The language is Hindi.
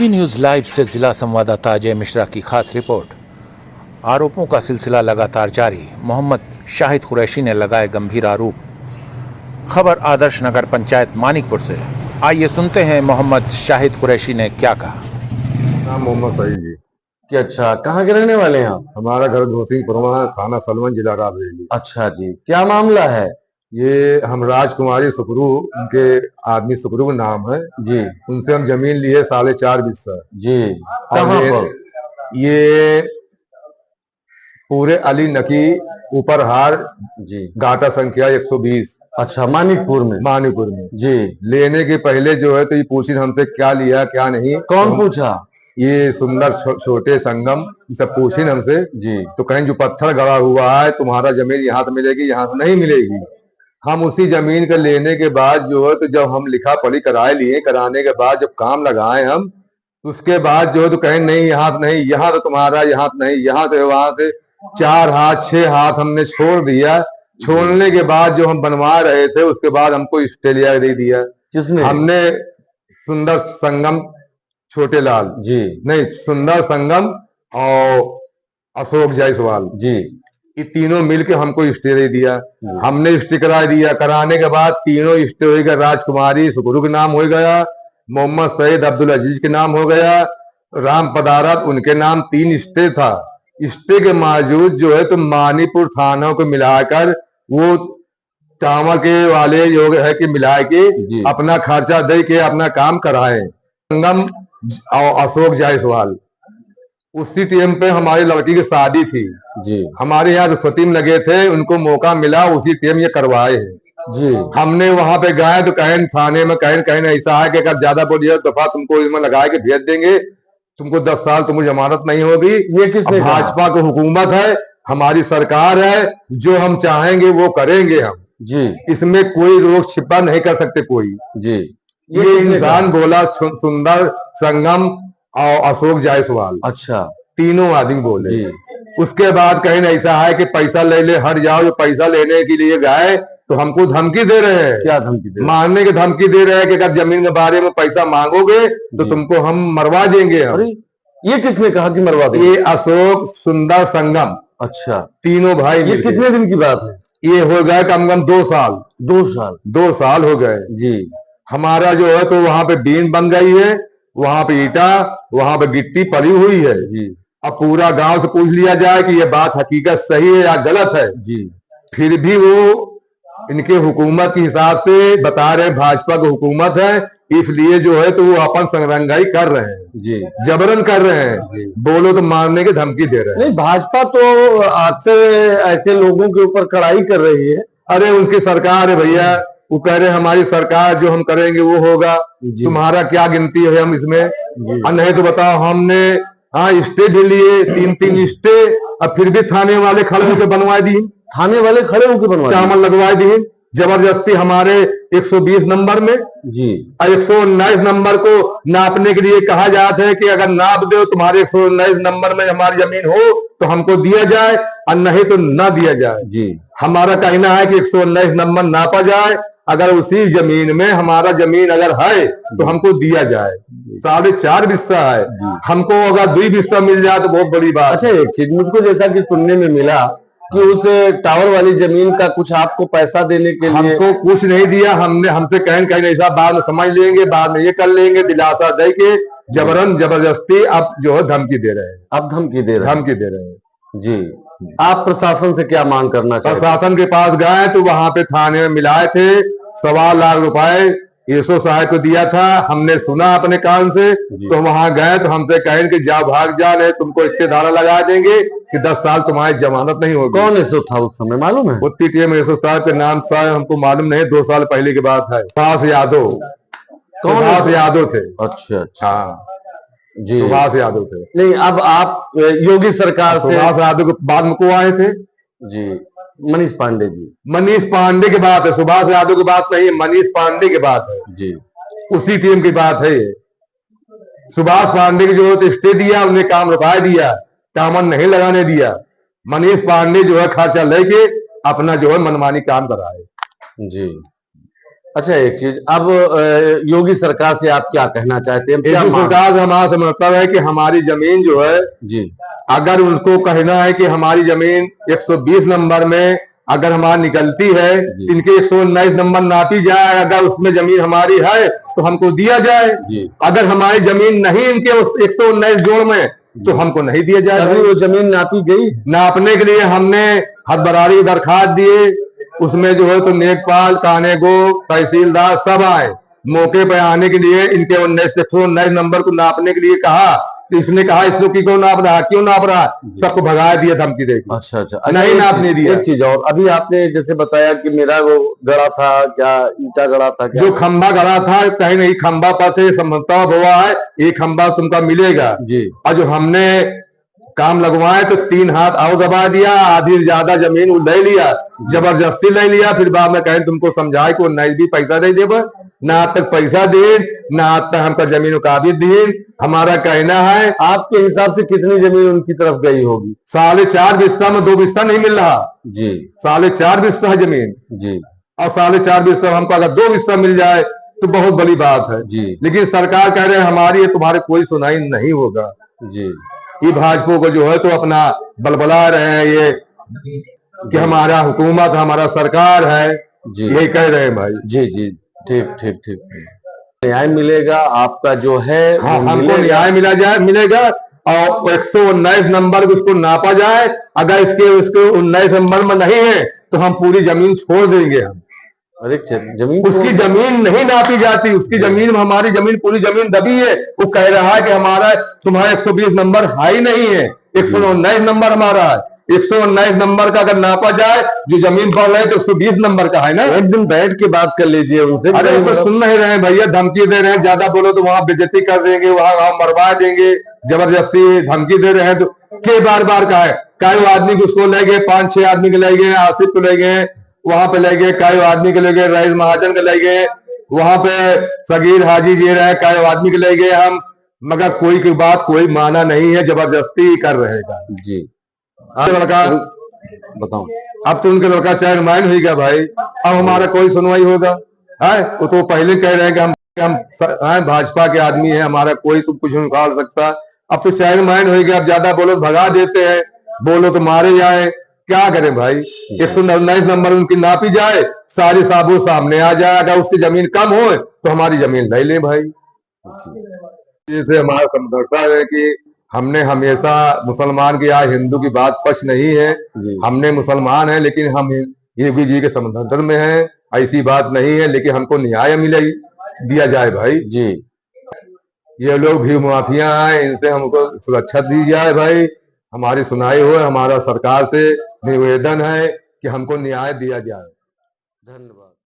एचबी न्यूज लाइव से जिला संवाददाता अजय मिश्रा की खास रिपोर्ट। आरोपों का सिलसिला लगातार जारी। मोहम्मद शाहिद कुरैशी ने लगाए गंभीर आरोप। खबर आदर्श नगर पंचायत मानिकपुर से। आइए सुनते हैं मोहम्मद शाहिद कुरैशी ने क्या कहा। नाम मोहम्मद सईद जी। कि अच्छा, कहाँ के रहने वाले हैं आप? हमारा घर धोसिंहपुर, थाना सलवन, जिला रायबरेली। अच्छा जी, क्या मामला है? ये हम राजकुमारी सुकरू, उनके आदमी सुकरू का नाम है जी उनसे हम जमीन लिए 4.5 बिस्सा जी। और कहाँ पर? ये पूरे अली नकी ऊपर हार जी। गाटा संख्या 120। अच्छा, मानिकपुर में? मानीपुर में। जी। लेने के पहले जो है तो ये पूछी हमसे क्या लिया क्या नहीं। कौन पूछा? ये सुंदर छोटे संगम ये सब पूछी हमसे। जी। तो कहीं जो पत्थर गड़ा हुआ है तुम्हारा जमीन यहाँ से मिलेगी, यहाँ से नहीं मिलेगी। हम उसी जमीन के लेने के बाद जो है तो जब हम लिखा पढ़ी कराए लिए, कराने के बाद जब काम लगाए हम, उसके बाद जो है तो कहें नहीं यहाँ से नहीं, यहाँ तो तुम्हारा, यहाँ से नहीं, यहाँ से वहां से 4 हाथ 6 हाथ हमने छोड़ दिया। छोड़ने के बाद जो हम बनवा रहे थे उसके बाद हमको ऑस्ट्रेलिया दे दिया। किसने? हमने सुंदर संगम छोटे लाल जी। नहीं, सुंदर संगम और अशोक जायसवाल जी। ये तीनों मिलके हमको स्टे दे दिया। हमने स्टे करा दिया। कराने के बाद तीनों स्टे हो गया। राजकुमारी सुकरू के नाम हो गया, मोहम्मद सईद अब्दुल अजीज के नाम हो गया, राम पदारत उनके नाम 3 स्टे था। स्टे के मौजूद जो है तो मानीपुर थानों को मिलाकर वो टावर के वाले जो है कि मिला के अपना खर्चा दे के अपना काम कराए। संगम और अशोक जायसवाल उसी टाइम पे हमारी लड़की की शादी थी जी। हमारे यहाँ जो खतीम लगे थे उनको मौका मिला, उसी टाइम ये करवाए हैं जी। हमने वहां पे गए तो कहें थाने में कहें ऐसा है कि अगर ज्यादा बोलिए दफा तुमको इसमें लगा के भेज देंगे, तुमको 10 साल तुमको जमानत नहीं होगी। ये किसने? भाजपा की हुकूमत है, हमारी सरकार है, जो हम चाहेंगे वो करेंगे हम जी। इसमें कोई रोक छिपा नहीं कर सकते कोई जी। ये इंसान बोला सुंदर संगम और अशोक जायसवाल। अच्छा, तीनों आदमी बोले जी। उसके बाद कहीं ऐसा है कि पैसा ले ले हट जाओ। जो पैसा लेने के लिए गए तो हमको धमकी दे रहे हैं। क्या धमकी दे रहे हैं? मारने की धमकी दे रहे हैं कि अगर जमीन के बारे में पैसा मांगोगे तो तुमको हम मरवा देंगे हम। अरे, ये किसने कहा कि मरवा देंगे? ये अशोक सुंदर संगम। अच्छा, तीनों भाई ये मिलके। कितने दिन की बात है? ये हो गए कम कम 2 साल। 2 साल? 2 साल हो गए जी। हमारा जो है तो वहां पे बीन बन गई है, वहां पे ईटा, वहां पे गिट्टी पड़ी हुई है जी। अब पूरा गांव से पूछ लिया जाए कि ये बात हकीकत सही है या गलत है, जी। फिर भी वो इनके हुकूमत के हिसाब से बता रहे भाजपा की हुकूमत है, इसलिए जो है तो वो अपन संरंगाई कर रहे हैं जी। जबरन कर रहे हैं। बोलो तो मारने की धमकी दे रहे हैं। नहीं, भाजपा तो आज से ऐसे लोगों के ऊपर कड़ाई कर रही है। अरे उनकी सरकार है भैया, वो कह रहे हमारी सरकार जो हम करेंगे वो होगा। तुम्हारा क्या गिनती है हम इसमें? नहीं तो बताओ, हमने हाँ स्टे भी लिए 3 स्टे, अब फिर भी थाने वाले खड़े होकर बनवा दिए। थाने वाले खड़े होकर बनवा टामन लगवा दिए जबरदस्ती हमारे 120 नंबर में जी। 119 नंबर को नापने के लिए कहा जाता है कि अगर नाप दो तुम्हारे 119 नंबर में हमारी जमीन हो तो हमको दिया जाए और नहीं तो ना दिया जाए। जी। हमारा कहना है कि 119 नंबर नापा जाए, अगर उसी जमीन में हमारा जमीन अगर है तो हमको दिया जाए। 4.5 बिस्सा है, हमको अगर 2 बिस्सा मिल जाए तो बहुत बड़ी बात। अच्छा, एक चीज मुझको जैसा कि सुनने में मिला कि उस टावर वाली जमीन का कुछ आपको पैसा देने के लिए हमको कुछ नहीं दिया। हमने हमसे कहीं ऐसा बाद में समझ लेंगे, बाद में ये कर लेंगे, दिलासा दे के जबरन जबरदस्ती अब जो है धमकी दे रहे हैं। अब धमकी दे रहे हैं? धमकी दे रहे हैं जी। आप प्रशासन से क्या मांग करना चाहते हैं? प्रशासन के पास गए तो वहां पे थाने में मिलाए थे 1.25 लाख रुपए एसओ साहब को दिया था। हमने सुना अपने कान से, तो वहां गए तो हमसे कहें कि जा भाग जा, नहीं तुमको इतने धारा लगा देंगे कि 10 साल तुम्हारी जमानत नहीं होगी। कौन एसओ था उस समय, मालूम है? उतनी टीम एसओ साहब के नाम साहब हमको मालूम नहीं, 2 साल पहले की बात है। सुभाष यादव। सुभाष यादव थे। अच्छा अच्छा। हाँ जी। सुभाष यादव थे। नहीं, अब आप योगी सरकार से सुभाष यादव के बाद में को आए थे जी, मनीष पांडे जी। मनीष पांडे की बात है, सुभाष यादव की बात नहीं है, मनीष पांडे की बात है जी। उसी टीम की बात है। सुभाष पांडे की जो है स्टे दिया, उन्हें काम रुका दिया, टामन नहीं लगाने दिया। मनीष पांडे जो है खर्चा लेके अपना जो है मनमानी काम कराए। जी। अच्छा, एक चीज अब योगी सरकार से आप क्या कहना चाहते हैं? क्या योगी मांग? सरकार से हमारा से मतलब है कि हमारी जमीन जो है, जी अगर उनको कहना है कि हमारी जमीन 120 नंबर में अगर हमारी निकलती है, जी। इनके 119 नंबर नापी जाए, अगर उसमें जमीन हमारी है तो हमको दिया जाए। जी। अगर हमारी जमीन नहीं इनके उस 119 जोड़ में तो हमको नहीं दिया जाए। अभी वो जमीन नापी गई? नापने के लिए हमने हदबरारी की दरखास्त दिए, उसमें जो है तो नेकपाल, कानेगो, तहसीलदार सब आए मौके पर आने के लिए, इनके 119 नंबर को नापने के लिए कहा, तो इसने कहा इसको क्यों नाप रहा, क्यों नाप रहा, सबको भगा दिया धमकी देकर। अच्छा अच्छा, नहीं नापने दिया। एक चीज और, अभी आपने जैसे बताया कि मेरा वो गड़ा था, क्या ईटा गड़ा था क्या? जो खंबा गड़ा था, कहीं नहीं खंबा पर से समझौता हुआ है, एक खंबा तुमका मिलेगा जी। और जो हमने काम लगवाए तो 3 हाथ और दबा दिया, आधी से ज्यादा जमीन वो ले लिया, जबरदस्ती ले लिया। फिर बाद में कहें तुमको समझाए को नहीं भी पैसा दे देब, ना आज तक पैसा दे, ना आज तक हमका जमीन काबिज दिए। हमारा कहना है, आपके हिसाब से कितनी जमीन उनकी तरफ गई होगी? 4.5 बिस्सा में 2 बिस्सा नहीं मिल रहा। जी 4.5 बिस्सा है जमीन, जी और 4.5 बिस्सा हमको अगर 2 बिस्सा मिल जाए तो बहुत बड़ी बात है जी लेकिन सरकार कह रहे हैं हमारी है, तुम्हारे कोई सुनाई नहीं होगा। जी ये भाजपा को जो है तो अपना बलबला रहे हैं ये कि हमारा हुकूमत, हमारा सरकार है, जी यही कह रहे हैं भाई। जी जी, ठीक ठीक ठीक। न्याय मिलेगा आपका जो है? हाँ, वो हमको मिलेगा। न्याय मिलेगा और 119 नंबर को उसको नापा जाए, अगर इसके उसके 19 नंबर में नहीं है तो हम पूरी जमीन छोड़ देंगे। हम अरे जमीन उसकी जमीन नहीं नापी जाती, उसकी जमीन में हमारी जमीन पूरी जमीन दबी है। वो कह रहा है कि हमारा तुम्हारा 120 नंबर हाई नहीं है, 119 नंबर हमारा है। 119 नंबर का अगर नापा जाए, जो जमीन पड़ रहा है तो 120 नंबर का है ना। एक दिन बैठ के बात कर लीजिए उनसे। अरे वो सुन नहीं रहे भैया, धमकी दे रहे हैं, ज्यादा बोलो तो वहां बेइज्जती कर देंगे, वहां मरवा देंगे, जबरदस्ती धमकी दे रहे हैं। तो के बार बार कहा है, कई आदमी को उसको ले गए, 5-6 आदमी को ले गए, आसिफ को ले गए, वहां पे ले गए, कई आदमी के ले गए, रईस महाजन के ले गए, वहां पे सगीर हाजी जी रहे, कई आदमी के ले गए हम, मगर कोई की बात कोई माना नहीं है, जबरदस्ती कर रहेगा। जी लड़का बताओ, अब तो उनके लड़का चेयरमैन हो गया भाई, अब हमारा कोई सुनवाई होगा है? वो तो पहले कह रहे हैं कि हम भाजपा के आदमी हैं, हमारा कोई तो कुछ नहीं उखाड़ सकता। अब तो चेयरमैन हो गया, अब ज्यादा बोलो तो भगा देते हैं, बोलो तो मारे जाए, क्या करें भाई। 119 नंबर उनकी नापी जाए, सारी साबुत सामने आ जाए, अगर उसकी जमीन कम हो तो हमारी जमीन ले ले भाई। जैसे हमारा समझौता है कि हमने हमेशा मुसलमान की, आज हिंदू की बात पक्ष नहीं है, हमने मुसलमान है लेकिन हम योगी जी के समर्थन में हैं, ऐसी बात नहीं है, लेकिन हमको न्याय मिले दिया जाए भाई जी। ये लोग भी माफिया हैं, इनसे हमको सुरक्षा दी जाए भाई, हमारी सुनाई हो। हमारा सरकार से निवेदन है कि हमको न्याय दिया जाए। धन्यवाद।